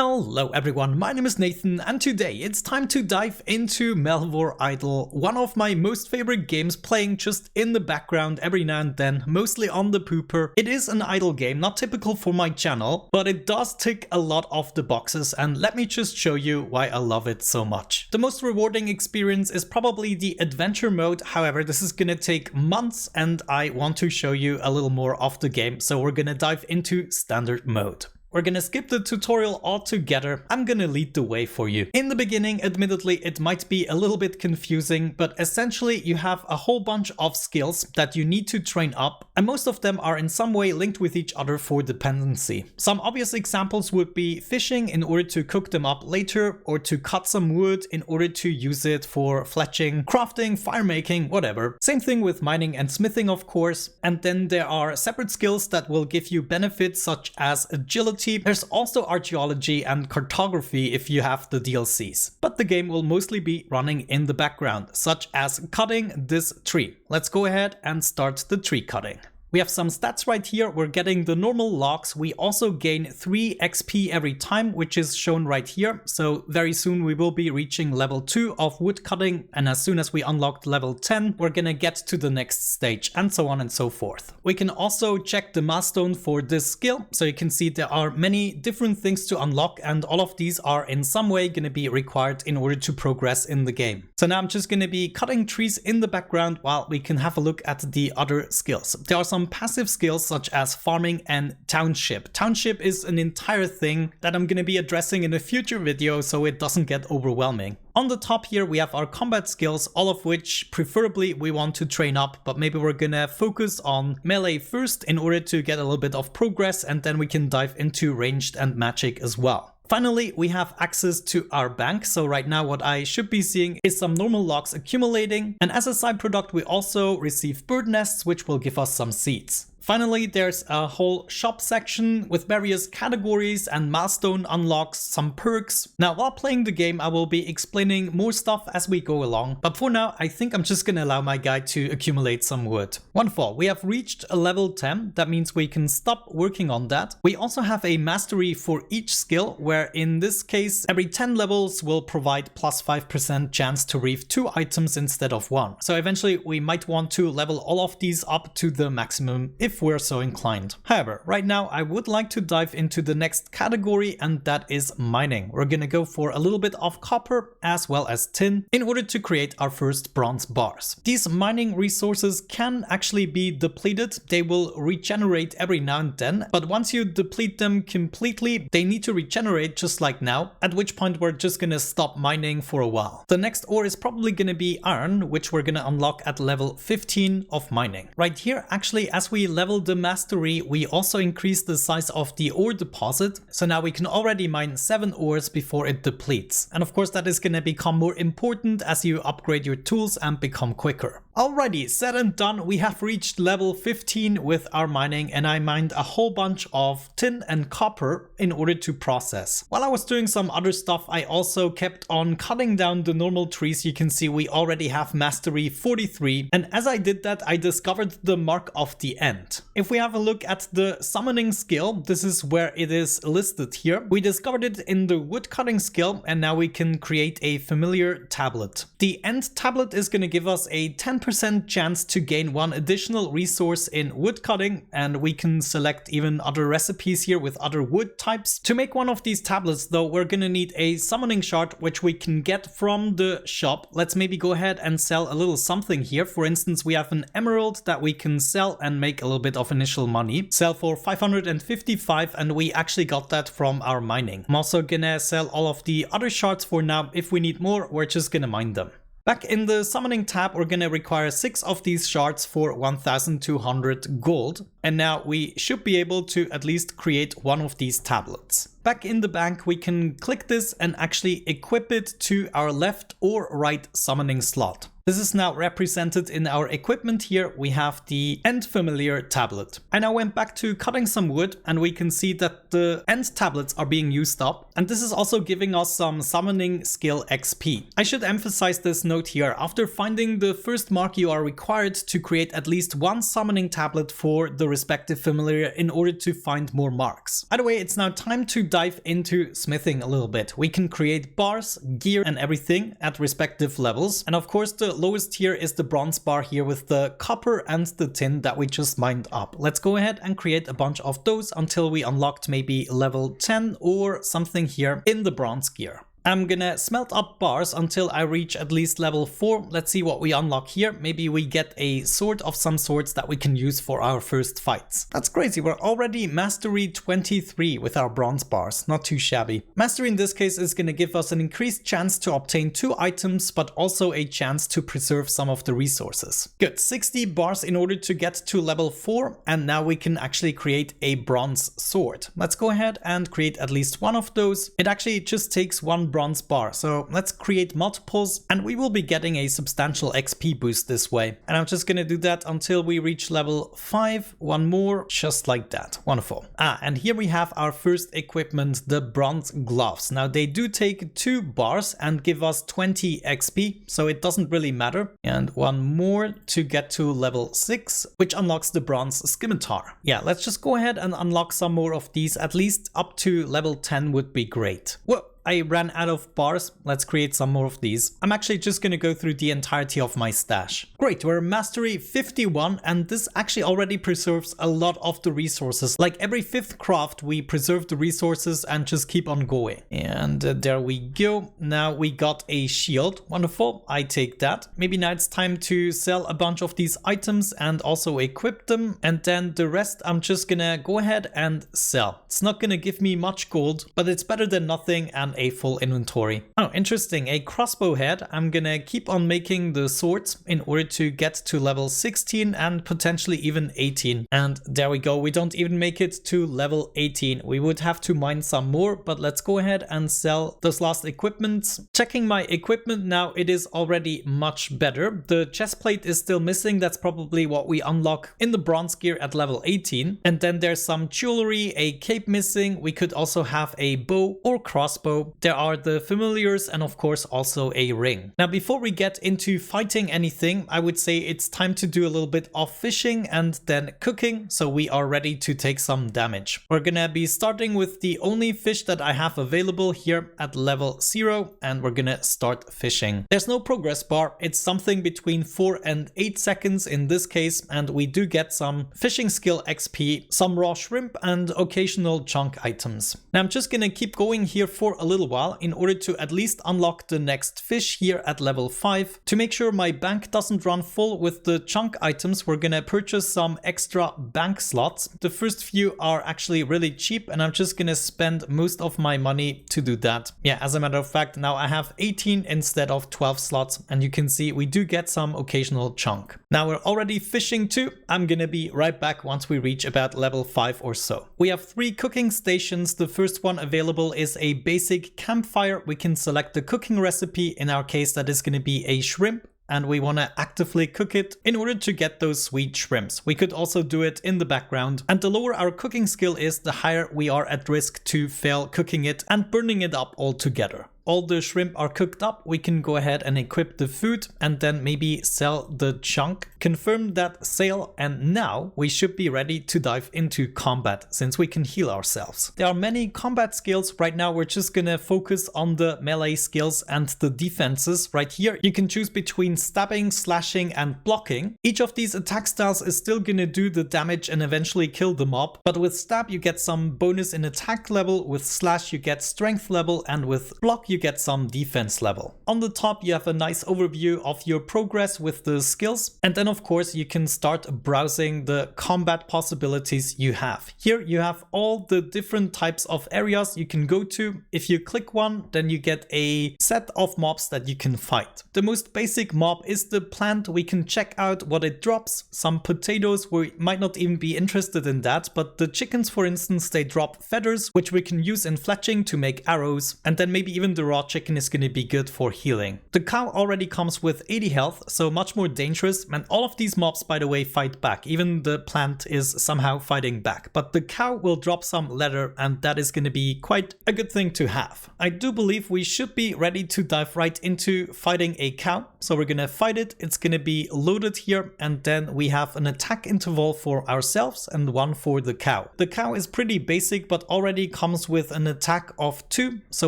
Hello everyone, my name is Nathan and today it's time to dive into Melvor Idle, one of my most favorite games, playing just in the background every now and then, mostly on the pooper. It is an idle game, not typical for my channel, but it does tick a lot of the boxes, and let me just show you why I love it so much. The most rewarding experience is probably the adventure mode, however this is gonna take months and I want to show you a little more of the game, so we're gonna dive into standard mode. We're gonna skip the tutorial altogether. I'm gonna lead the way for you. In the beginning, admittedly, it might be a little bit confusing, but essentially you have a whole bunch of skills that you need to train up, and most of them are in some way linked with each other for dependency. Some obvious examples would be fishing in order to cook them up later, or to cut some wood in order to use it for fletching, crafting, fire making, whatever. Same thing with mining and smithing, of course. And then there are separate skills that will give you benefits such as agility. There's also archaeology and cartography if you have the DLCs, but the game will mostly be running in the background, such as cutting this tree. Let's go ahead and start the tree cutting. We have some stats right here. We're getting the normal logs. We also gain 3 XP every time, which is shown right here. So very soon we will be reaching level 2 of wood cutting. And as soon as we unlock level 10, we're gonna get to the next stage, and so on and so forth. We can also check the milestone for this skill. So you can see there are many different things to unlock, and all of these are in some way gonna be required in order to progress in the game. So now I'm just gonna be cutting trees in the background while we can have a look at the other skills. There are some passive skills such as farming and township. Township is an entire thing that I'm going to be addressing in a future video so it doesn't get overwhelming. On the top here we have our combat skills, all of which preferably we want to train up, but maybe we're gonna focus on melee first in order to get a little bit of progress, and then we can dive into ranged and magic as well. Finally, we have access to our bank, so right now what I should be seeing is some normal logs accumulating, and as a side product we also receive bird nests, which will give us some seeds. Finally, there's a whole shop section with various categories and milestone unlocks, some perks. Now, while playing the game, I will be explaining more stuff as we go along, but for now, I think I'm just gonna allow my guy to accumulate some wood. Wonderful, we have reached a level 10. That means we can stop working on that. We also have a mastery for each skill, where in this case, every 10 levels will provide plus 5% chance to reef 2 items instead of 1. So eventually, we might want to level all of these up to the maximum if we're so inclined. However, right now I would like to dive into the next category, and that is mining. We're gonna go for a little bit of copper as well as tin in order to create our first bronze bars. These mining resources can actually be depleted. They will regenerate every now and then, but once you deplete them completely, they need to regenerate just like now, at which point we're just gonna stop mining for a while. The next ore is probably gonna be iron, which we're gonna unlock at level 15 of mining. Right here, actually, as we level the mastery, we also increase the size of the ore deposit, so now we can already mine 7 ores before it depletes. And of course that is going to become more important as you upgrade your tools and become quicker. Alrighty, said and done, we have reached level 15 with our mining, and I mined a whole bunch of tin and copper in order to process. While I was doing some other stuff, I also kept on cutting down the normal trees. You can see we already have mastery 43, and as I did that I discovered the mark of the end. If we have a look at the summoning skill, this is where it is listed here. We discovered it in the wood cutting skill, and now we can create a familiar tablet. The end tablet is going to give us a 10% chance to gain 1 additional resource in wood cutting, and we can select even other recipes here with other wood types. To make one of these tablets though, we're going to need a summoning shard, which we can get from the shop. Let's maybe go ahead and sell a little something here. For instance, we have an emerald that we can sell and make a little bit of initial money. Sell for 555, and we actually got that from our mining. I'm also gonna sell all of the other shards for now. If we need more, we're just gonna mine them. Back in the summoning tab, we're gonna require 6 of these shards for 1200 gold. And now we should be able to at least create 1 of these tablets. Back in the bank, we can click this and actually equip it to our left or right summoning slot. This is now represented in our equipment here. We have the end familiar tablet. I now went back to cutting some wood and we can see that the end tablets are being used up. And this is also giving us some summoning skill XP. I should emphasize this note here. After finding the first mark, you are required to create at least one summoning tablet for the respective familiar in order to find more marks. Either way, it's now time to dive into smithing a little bit. We can create bars, gear and everything at respective levels. And of course, the lowest tier is the bronze bar here with the copper and the tin that we just mined up. Let's go ahead and create a bunch of those until we unlocked maybe level 10 or something here in the bronze gear. I'm gonna smelt up bars until I reach at least level 4. Let's see what we unlock here. Maybe we get a sword of some sorts that we can use for our first fights. That's crazy. We're already mastery 23 with our bronze bars. Not too shabby. Mastery in this case is gonna give us an increased chance to obtain 2 items, but also a chance to preserve some of the resources. Good. 60 bars in order to get to level 4. And now we can actually create a bronze sword. Let's go ahead and create at least one of those. It actually just takes one bronze bar, so let's create multiples and we will be getting a substantial XP boost this way. And I'm just gonna do that until we reach level 5. One more, just like that. Wonderful. And here we have our first equipment, the bronze gloves. Now they do take 2 bars and give us 20 XP, so it doesn't really matter. And one more to get to level 6, which unlocks the bronze scimitar. Yeah, let's just go ahead and unlock some more of these. At least up to level 10 would be great. Whoa! I ran out of bars. Let's create some more of these. I'm actually just going to go through the entirety of my stash. Great, we're mastery 51 and this actually already preserves a lot of the resources. Like every 5th craft, we preserve the resources and just keep on going. And there we go. Now we got a shield. Wonderful. I take that. Maybe now it's time to sell a bunch of these items and also equip them. And then the rest I'm just gonna go ahead and sell. It's not gonna give me much gold, but it's better than nothing and a full inventory. Oh, interesting. A crossbow head. I'm gonna keep on making the swords in order to get to level 16 and potentially even 18. And there we go. We don't even make it to level 18. We would have to mine some more, but let's go ahead and sell those last equipments. Checking my equipment now, it is already much better. The chest plate is still missing. That's probably what we unlock in the bronze gear at level 18. And then there's some jewelry, a cape missing. We could also have a bow or crossbow. There are the familiars and of course also a ring. Now before we get into fighting anything, I would say it's time to do a little bit of fishing and then cooking, so we are ready to take some damage. We're gonna be starting with the only fish that I have available here at level 0 and we're gonna start fishing. There's no progress bar. It's something between 4 and 8 seconds in this case, and we do get some fishing skill XP, some raw shrimp and occasional chunk items. Now I'm just gonna keep going here for a little while in order to at least unlock the next fish here at level 5. To make sure my bank doesn't run full with the chunk items, we're gonna purchase some extra bank slots. The first few are actually really cheap and I'm just gonna spend most of my money to do that. Yeah, as a matter of fact, now I have 18 instead of 12 slots and you can see we do get some occasional chunk. Now we're already fishing too. I'm gonna be right back once we reach about level 5 or so. We have 3 cooking stations. The first one available is a basic campfire. We can select the cooking recipe. In our case, that is going to be a shrimp. And we want to actively cook it in order to get those sweet shrimps. We could also do it in the background. And the lower our cooking skill is, the higher we are at risk to fail cooking it and burning it up altogether. All the shrimp are cooked up, we can go ahead and equip the food and then maybe sell the chunk. Confirm that sale, and now we should be ready to dive into combat since we can heal ourselves. There are many combat skills. Right now we're just gonna focus on the melee skills and the defenses. Right here you can choose between stabbing, slashing and blocking. Each of these attack styles is still gonna do the damage and eventually kill the mob, but with stab you get some bonus in attack level, with slash you get strength level, and with block you get some defense level. On the top you have a nice overview of your progress with the skills, and then of course you can start browsing the combat possibilities you have. Here you have all the different types of areas you can go to. If you click one, then you get a set of mobs that you can fight. The most basic mob is the plant. We can check out what it drops. Some potatoes, we might not even be interested in that, but the chickens for instance, they drop feathers which we can use in fletching to make arrows, and then maybe even the raw chicken is going to be good for healing. The cow already comes with 80 health, so much more dangerous, and all of these mobs, by the way, fight back. Even the plant is somehow fighting back, but the cow will drop some leather, and that is going to be quite a good thing to have. I do believe we should be ready to dive right into fighting a cow, so we're going to fight it. It's going to be loaded here, and then we have an attack interval for ourselves and one for the cow. The cow is pretty basic, but already comes with an attack of 2, so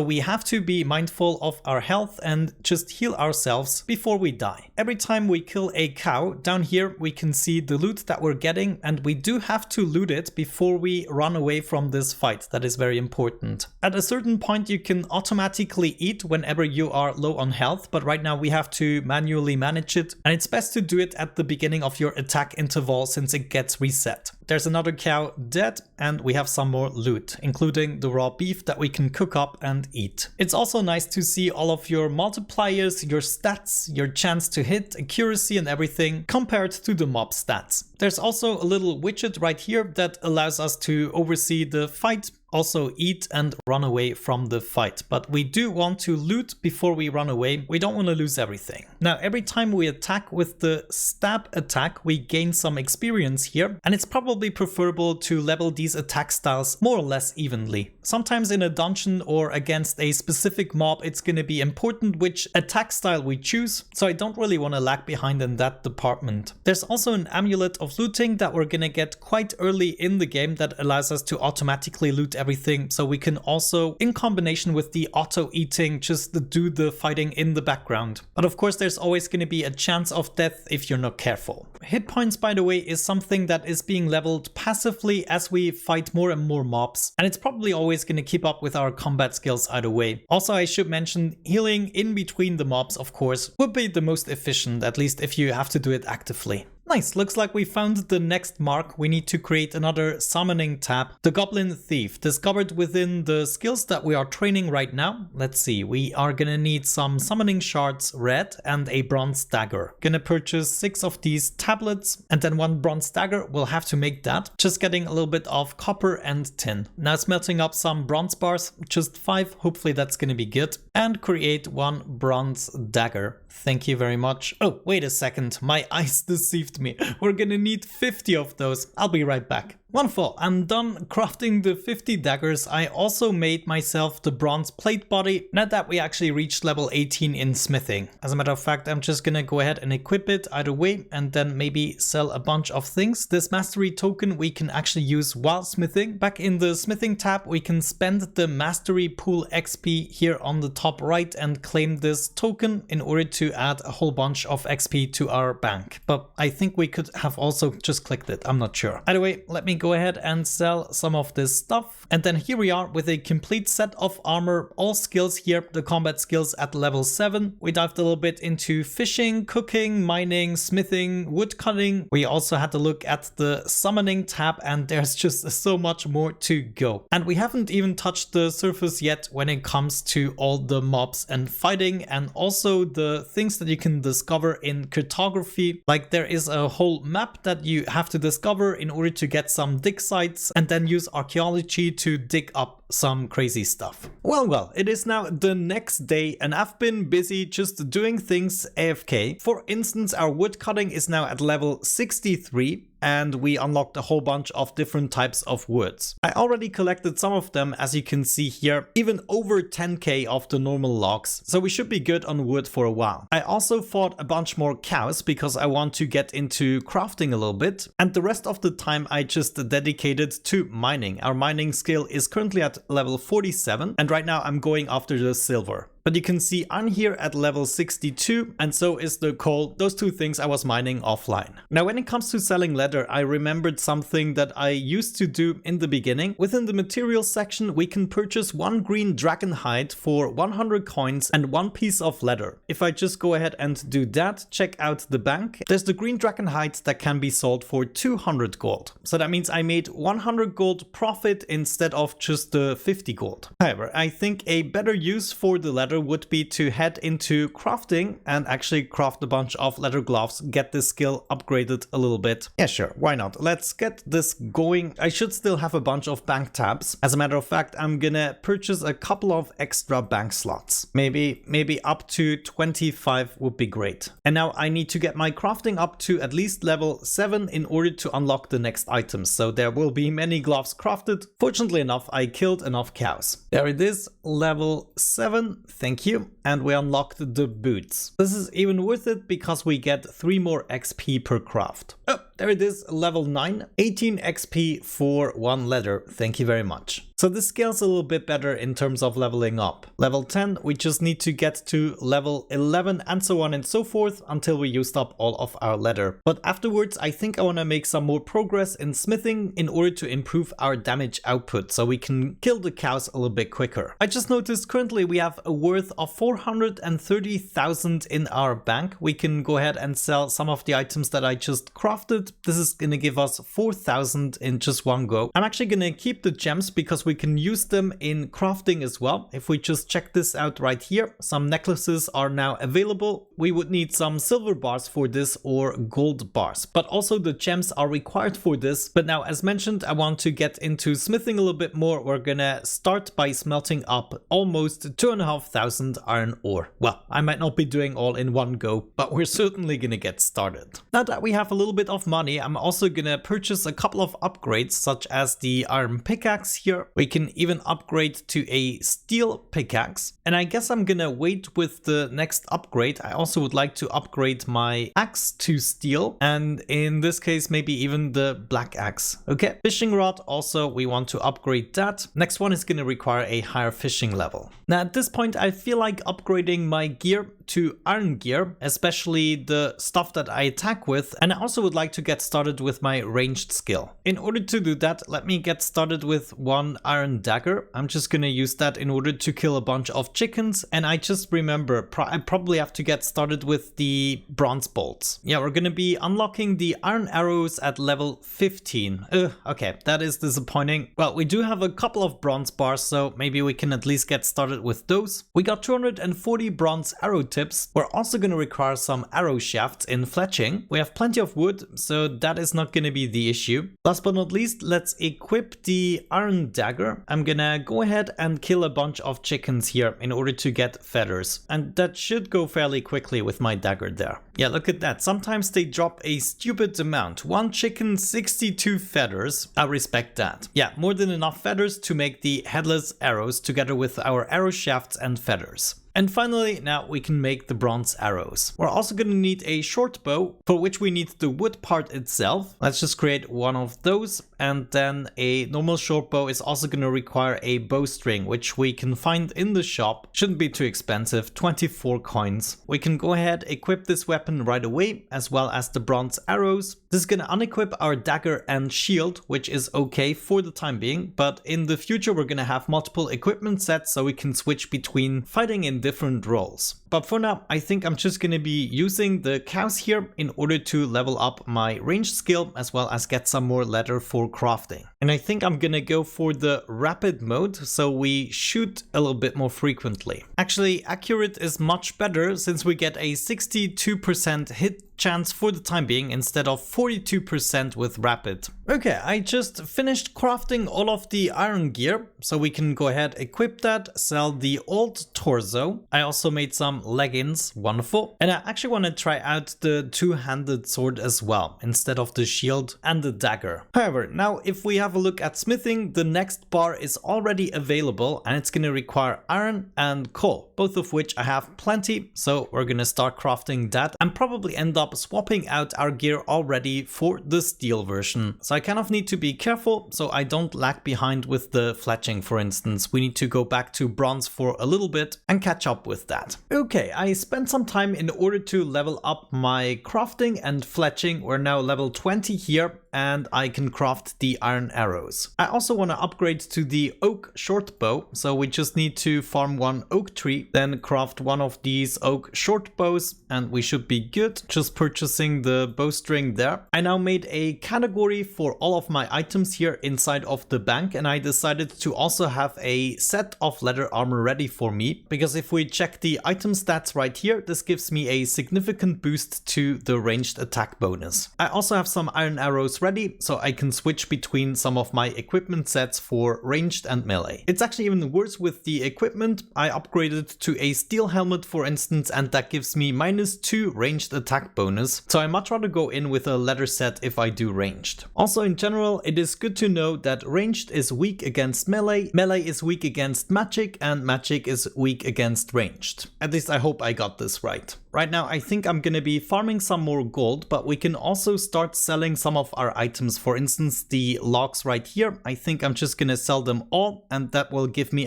we have to be mindful of our health and just heal ourselves before we die. Every time we kill a cow, down here we can see the loot that we're getting, and we do have to loot it before we run away from this fight. That is very important. At a certain point you can automatically eat whenever you are low on health, but right now we have to manually manage it, and it's best to do it at the beginning of your attack interval since it gets reset. There's another cow dead, and we have some more loot, including the raw beef that we can cook up and eat. It's also nice to see all of your multipliers, your stats, your chance to hit, accuracy and everything compared to the mob stats. There's also a little widget right here that allows us to oversee the fight, also eat and run away from the fight. But we do want to loot before we run away. We don't want to lose everything. Now, every time we attack with the stab attack, we gain some experience here, and it's probably preferable to level these attack styles more or less evenly. Sometimes in a dungeon or against a specific mob, it's going to be important which attack style we choose, so I don't really want to lag behind in that department. There's also an amulet of looting that we're going to get quite early in the game that allows us to automatically loot everything, so we can also, in combination with the auto eating, just do the fighting in the background. But of course there's always going to be a chance of death if you're not careful. Hit points, by the way, is something that is being leveled passively as we fight more and more mobs, and it's probably always going to keep up with our combat skills either way. Also, I should mention healing in between the mobs, of course, would be the most efficient, at least if you have to do it actively. Nice, looks like we found the next mark. We need to create another summoning tab. The Goblin Thief, discovered within the skills that we are training right now. Let's see, we are gonna need some summoning shards, red, and a bronze dagger. Gonna purchase 6 of these tablets, and then 1 bronze dagger. We'll have to make that. Just getting a little bit of copper and tin. Now smelting up some bronze bars, just 5, hopefully that's gonna be good. And create 1 bronze dagger. Thank you very much. Oh, wait a second, my eyes deceived me. We're gonna need 50 of those. I'll be right back. Wonderful, I'm done crafting the 50 daggers. I also made myself the bronze plate body, now that we actually reached level 18 in smithing. As a matter of fact, I'm just gonna go ahead and equip it either way, and then maybe sell a bunch of things. This mastery token we can actually use while smithing. Back in the smithing tab, we can spend the mastery pool XP here on the top right and claim this token in order to add a whole bunch of XP to our bank. But I think we could have also just clicked it, I'm not sure. Either way, let me go ahead and sell some of this stuff. And then here we are with a complete set of armor, all skills here, the combat skills at level 7. We dived a little bit into fishing, cooking, mining, smithing, wood cutting. We also had to look at the summoning tab, and there's just so much more to go. And we haven't even touched the surface yet when it comes to all the mobs and fighting, and also the things that you can discover in cartography. Like there is a whole map that you have to discover in order to get some dig sites, and then use archaeology to dig up some crazy stuff. Well, it is now the next day, and I've been busy just doing things AFK. For instance, our wood cutting is now at level 63. And we unlocked a whole bunch of different types of woods. I already collected some of them, as you can see here, even over 10k of the normal logs, so we should be good on wood for a while. I also fought a bunch more cows because I want to get into crafting a little bit, and the rest of the time I just dedicated to mining. Our mining skill is currently at level 47, and right now I'm going after the silver. But you can see I'm here at level 62, and so is the coal. Those two things I was mining offline. Now when it comes to selling leather, I remembered something that I used to do in the beginning. Within the materials section, we can purchase 1 green dragon hide for 100 coins and 1 piece of leather. If I just go ahead and do that, check out the bank, there's the green dragon hide that can be sold for 200 gold. So that means I made 100 gold profit instead of just the 50 gold. However, I think a better use for the leather better would be to head into crafting and actually craft a bunch of leather gloves, get this skill upgraded a little bit. Yeah, sure, why not? Let's get this going. I should still have a bunch of bank tabs. As a matter of fact, I'm gonna purchase a couple of extra bank slots. Maybe up to 25 would be great. And now I need to get my crafting up to at least level 7 in order to unlock the next items. So there will be many gloves crafted. Fortunately enough, I killed enough cows. There it is, level 7, thank you. And we unlocked the boots. This is even worth it because we get 3 more XP per craft. Oh, there it is, level 9, 18 XP for 1 leather, thank you very much. So this scales a little bit better in terms of leveling up. Level 10, we just need to get to level 11 and so on and so forth until we used up all of our leather. But afterwards, I think I want to make some more progress in smithing in order to improve our damage output so we can kill the cows a little bit quicker. I just noticed currently we have a worth of 430,000 in our bank. We can go ahead and sell some of the items that I just crafted. This is going to give us 4,000 in just one go. I'm actually going to keep the gems because we can use them in crafting as well. If we just check this out right here, some necklaces are now available. We would need some silver bars for this or gold bars, but also the gems are required for this. But now, as mentioned, I want to get into smithing a little bit more. We're gonna start by smelting up almost 2,500 iron ore. Well, I might not be doing all in one go, but we're certainly gonna get started. Now that we have a little bit of money, I'm also gonna purchase a couple of upgrades, such as the iron pickaxe here. We can even upgrade to a steel pickaxe. And I guess I'm gonna wait with the next upgrade. I also would like to upgrade my axe to steel. And in this case, maybe even the black axe. Okay, fishing rod also, we want to upgrade that. Next one is gonna require a higher fishing level. Now at this point, I feel like upgrading my gear to iron gear, especially the stuff that I attack with, and I also would like to get started with my ranged skill. In order to do that, let me get started with 1 iron dagger. I'm just gonna use that in order to kill a bunch of chickens, and I just remember I probably have to get started with the bronze bolts. Yeah, we're gonna be unlocking the iron arrows at level 15. Okay, that is disappointing. Well, we do have a couple of bronze bars, so maybe we can at least get started with those. We got 240 bronze arrow tips. We're also going to require some arrow shafts in fletching. We have plenty of wood, so that is not going to be the issue. Last but not least, let's equip the iron dagger. I'm gonna go ahead and kill a bunch of chickens here in order to get feathers. And that should go fairly quickly with my dagger there. Yeah, look at that. Sometimes they drop a stupid amount. 1 chicken, 62 feathers. I respect that. Yeah, more than enough feathers to make the headless arrows together with our arrow shafts and feathers. And finally, now we can make the bronze arrows. We're also going to need a short bow, for which we need the wood part itself. Let's just create one of those. And then a normal short bow is also going to require a bowstring, which we can find in the shop. Shouldn't be too expensive, 24 coins. We can go ahead, equip this weapon right away, as well as the bronze arrows. This is going to unequip our dagger and shield, which is okay for the time being. But in the future, we're going to have multiple equipment sets, so we can switch between fighting in different roles. But for now, I think I'm just going to be using the cows here in order to level up my range skill, as well as get some more leather for crafting. And I think I'm going to go for the rapid mode, so we shoot a little bit more frequently. Actually, accurate is much better since we get a 62% hit chance for the time being instead of 42% with rapid. Okay, I just finished crafting all of the iron gear, so we can go ahead, equip that, sell the old torso. I also made some leggings, wonderful. And I actually want to try out the two-handed sword as well, instead of the shield and the dagger. However, now if we have a look at smithing, the next bar is already available and it's going to require iron and coal, both of which I have plenty. So we're going to start crafting that and probably end up swapping out our gear already for the steel version. So I kind of need to be careful so I don't lag behind with the fletching, for instance. We need to go back to bronze for a little bit and catch up with that. Okay, I spent some time in order to level up my crafting and fletching. We're now level 20 here. and I can craft the iron arrows. I also want to upgrade to the oak short bow, so we just need to farm one oak tree, then craft one of these oak short bows, and we should be good, just purchasing the bowstring there. I now made a category for all of my items here inside of the bank, and I decided to also have a set of leather armor ready for me, because if we check the item stats right here, this gives me a significant boost to the ranged attack bonus. I also have some iron arrows ready, so I can switch between some of my equipment sets for ranged and melee. It's actually even worse with the equipment. I upgraded to a steel helmet, for instance, and that gives me -2 ranged attack bonus, so I much rather go in with a leather set if I do ranged. Also, in general, it is good to know that ranged is weak against melee, melee is weak against magic, and magic is weak against ranged. At least I hope I got this right. Right now, I think I'm gonna be farming some more gold, but we can also start selling some of our items. For instance, the logs right here, I think I'm just gonna sell them all, and that will give me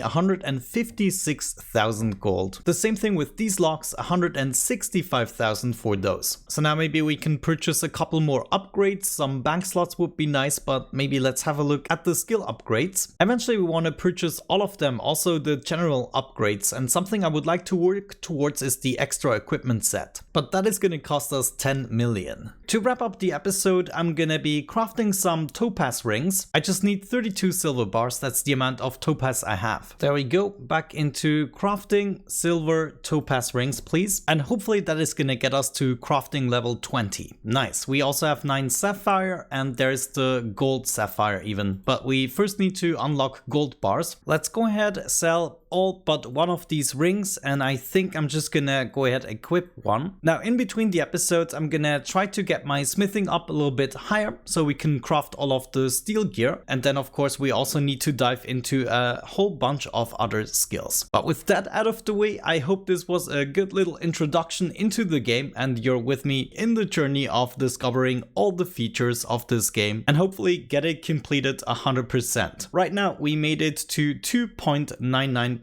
156,000 gold. The same thing with these logs, 165,000 for those. So now maybe we can purchase a couple more upgrades. Some bank slots would be nice, but maybe let's have a look at the skill upgrades. Eventually, we want to purchase all of them, also the general upgrades, and something I would like to work towards is the extra equipment set, but that is gonna cost us 10 million. To wrap up the episode, I'm gonna be crafting some topaz rings. I just need 32 silver bars, that's the amount of topaz I have. There we go, back into crafting silver topaz rings, please. And hopefully that is gonna get us to crafting level 20. Nice, we also have 9 sapphire, and there's the gold sapphire even. But we first need to unlock gold bars. Let's go ahead, sell all but one of these rings, and I think I'm just gonna go ahead and equip one. Now, in between the episodes, I'm gonna try to get my smithing up a little bit higher so we can craft all of the steel gear, and then of course we also need to dive into a whole bunch of other skills. But with that out of the way, I hope this was a good little introduction into the game and you're with me in the journey of discovering all the features of this game and hopefully get it completed 100%. Right now we made it to 2.99%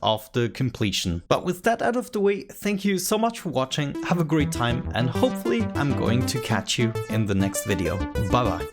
of the completion. But with that out of the way, thank you so much for watching, have a great time, and hopefully I'm going to catch you in the next video. Bye bye.